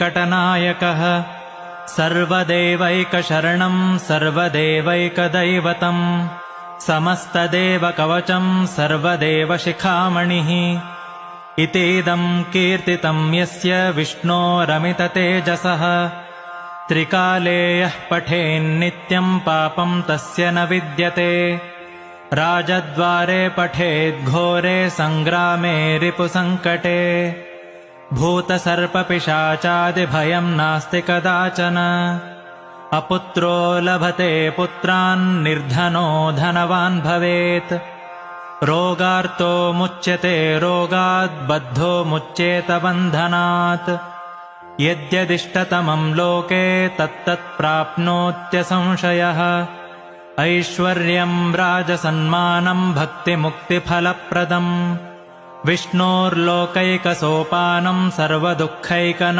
वेङ्कटनायकः सर्वदेवैकशरणं सर्वदेवैकदैवतं समस्तदेवकवचं सर्वदेवशिखामणिः इतीदं कीर्तितं यस्य विष्णोरमिततेजसः त्रिकाले यः पठेन्नित्यं पापं तस्य न विद्यते राजद्वारे पठेद्घोरे सङ्ग्रामे रिपुसङ्कटे भूतसर्पपिशाचादिभयं नास्ति कदाचन अपुत्रो लभते पुत्रान् निर्धनो धनवान् भवेत् रोगार्तो मुच्यते रोगात् बद्धो मुच्येत बन्धनात् यद्यदिष्टतमं लोके तत्तत् प्राप्नोत्यसंशयः ऐश्वर्यं राजसन्मानं भक्तिमुक्तिफलप्रदम् विष्णोर्लोकैकसोपानं सर्वदुःखैकनाशनम्